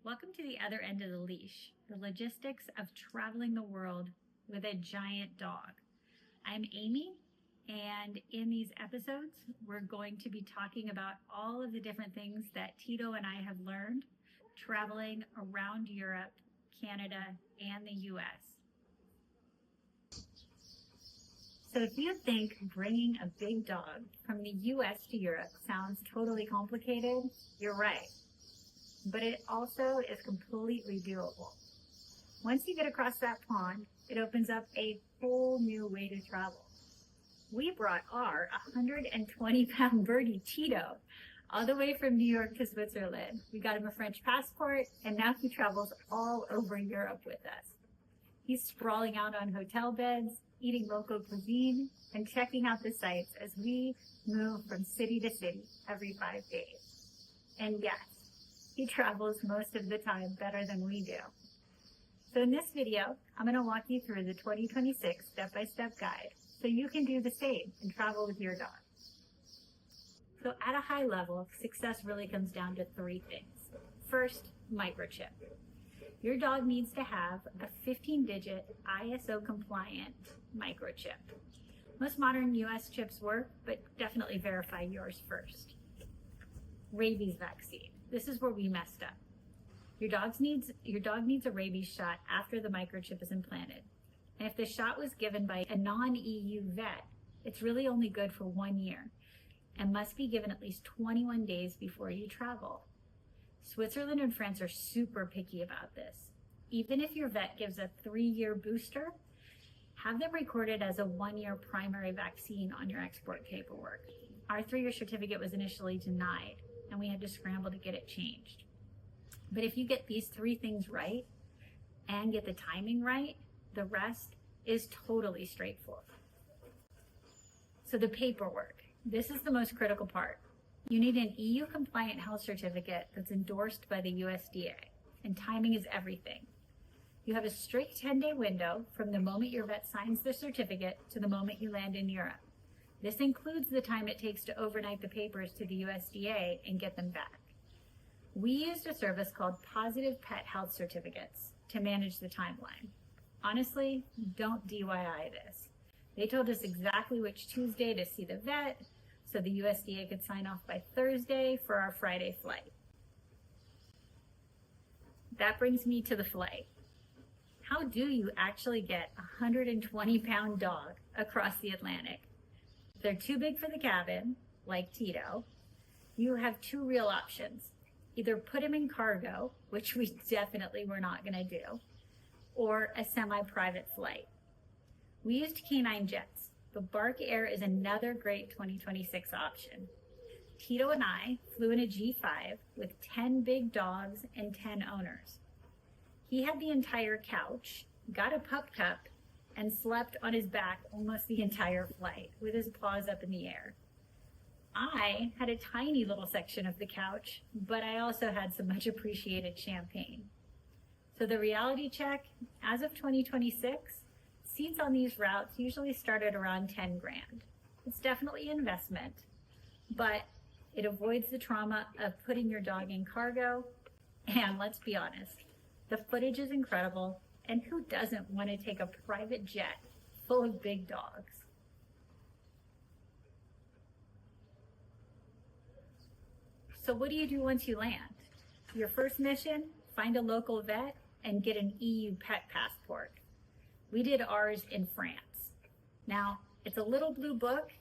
Welcome to the other end of the leash, the logistics of traveling the world with a giant dog. I'm Amy, and in these episodes, we're going to be talking about all of the different things that Tito and I have learned traveling around Europe, Canada, and the US. So if you think bringing a big dog from the US to Europe sounds totally complicated, you're right. But it also is completely doable. Once you get across that pond, it opens up a whole new way to travel. We brought our 120-pound birdie, Tito, all the way from New York to Switzerland. We got him a French passport, and now he travels all over Europe with us. He's sprawling out on hotel beds, eating local cuisine, and checking out the sights as we move from city to city every 5 days. And yes, he travels most of the time better than we do. So in this video, I'm going to walk you through the 2026 step-by-step guide so you can do the same and travel with your dog. So at a high level, success really comes down to three things. First, microchip. Your dog needs to have a 15-digit ISO-compliant microchip. Most modern US chips work, but definitely verify yours first. Rabies vaccine. This is where we messed up. Your dog needs a rabies shot after the microchip is implanted. And if the shot was given by a non-EU vet, it's really only good for 1 year and must be given at least 21 days before you travel. Switzerland and France are super picky about this. Even if your vet gives a 3-year booster, have them recorded as a 1-year primary vaccine on your export paperwork. Our 3-year certificate was initially denied, and we had to scramble to get it changed. But if you get these 3 things right and get the timing right, the rest is totally straightforward. So the paperwork, this is the most critical part. You need an EU compliant health certificate that's endorsed by the USDA, and timing is everything. You have a strict 10-day window from the moment your vet signs the certificate to the moment you land in Europe. This includes the time it takes to overnight the papers to the USDA and get them back. We used a service called Positive Pet Health Certificates to manage the timeline. Honestly, don't DIY this. They told us exactly which Tuesday to see the vet, so the USDA could sign off by Thursday for our Friday flight. That brings me to the flight. How do you actually get a 120-pound dog across the Atlantic? If they're too big for the cabin, like Tito, you have 2 real options. Either put him in cargo, which we definitely were not going to do, or a semi-private flight. We used Canine Jets, but Bark Air is another great 2026 option. Tito and I flew in a G5 with 10 big dogs and 10 owners. He had the entire couch, got a pup cup, and slept on his back almost the entire flight with his paws up in the air. I had a tiny little section of the couch, but I also had some much appreciated champagne. So the reality check, as of 2026, seats on these routes usually start at around 10 grand. It's definitely an investment, but it avoids the trauma of putting your dog in cargo. And let's be honest, the footage is incredible, and who doesn't want to take a private jet full of big dogs? So what do you do once you land? Your first mission, find a local vet and get an EU pet passport. We did ours in France. Now, it's a little blue book,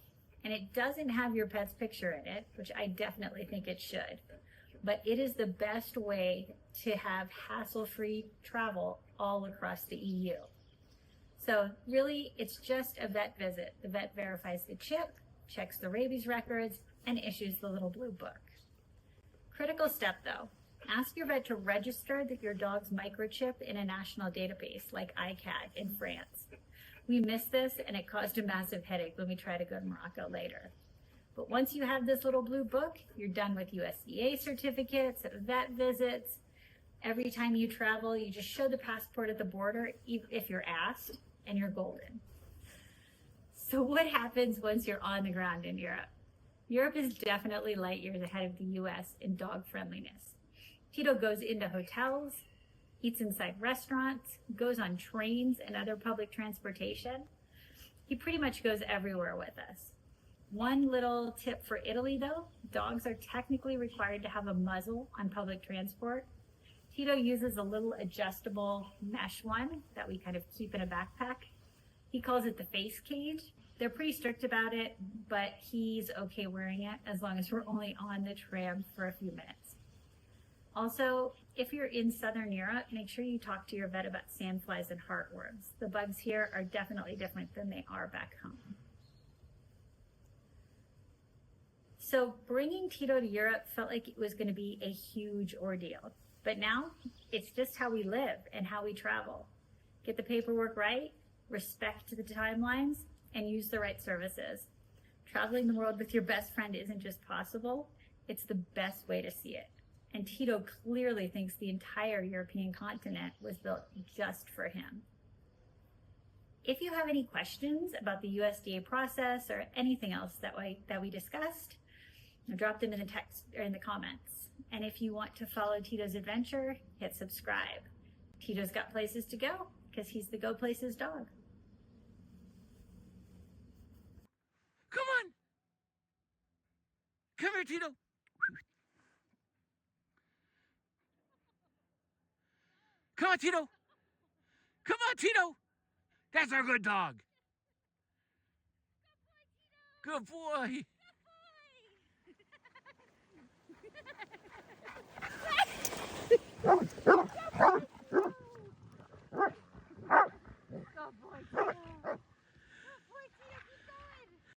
and it doesn't have your pet's picture in it, which I definitely think it should. But it is the best way to have hassle-free travel all across the EU. So really, it's just a vet visit. The vet verifies the chip, checks the rabies records, and issues the little blue book. Critical step though, ask your vet to register your dog's microchip in a national database like ICAD in France. We missed this, and it caused a massive headache when we try to go to Morocco later. But once you have this little blue book, you're done with USDA certificates, vet visits. Every time you travel, you just show the passport at the border if you're asked, and you're golden. So what happens once you're on the ground in Europe? Europe is definitely light years ahead of the US in dog friendliness. Tito goes into hotels, eats inside restaurants, goes on trains and other public transportation. He pretty much goes everywhere with us. One little tip for Italy though, dogs are technically required to have a muzzle on public transport. Tito uses a little adjustable mesh one that we kind of keep in a backpack. He calls it the face cage. They're pretty strict about it, but he's okay wearing it as long as we're only on the tram for a few minutes. Also, if you're in Southern Europe, make sure you talk to your vet about sandflies and heartworms. The bugs here are definitely different than they are back home. So bringing Tito to Europe felt like it was going to be a huge ordeal. But now it's just how we live and how we travel. Get the paperwork right, respect the timelines, and use the right services. Traveling the world with your best friend isn't just possible, it's the best way to see it. And Tito clearly thinks the entire European continent was built just for him. If you have any questions about the USDA process or anything else that we discussed, drop them in the text or in the comments. And if you want to follow Tito's adventure, hit subscribe. Tito's got places to go because he's the go places dog. Come on! Come here, Tito! Come on, Tito! Come on, Tito! That's our good dog! Good boy! Good boy, Tito!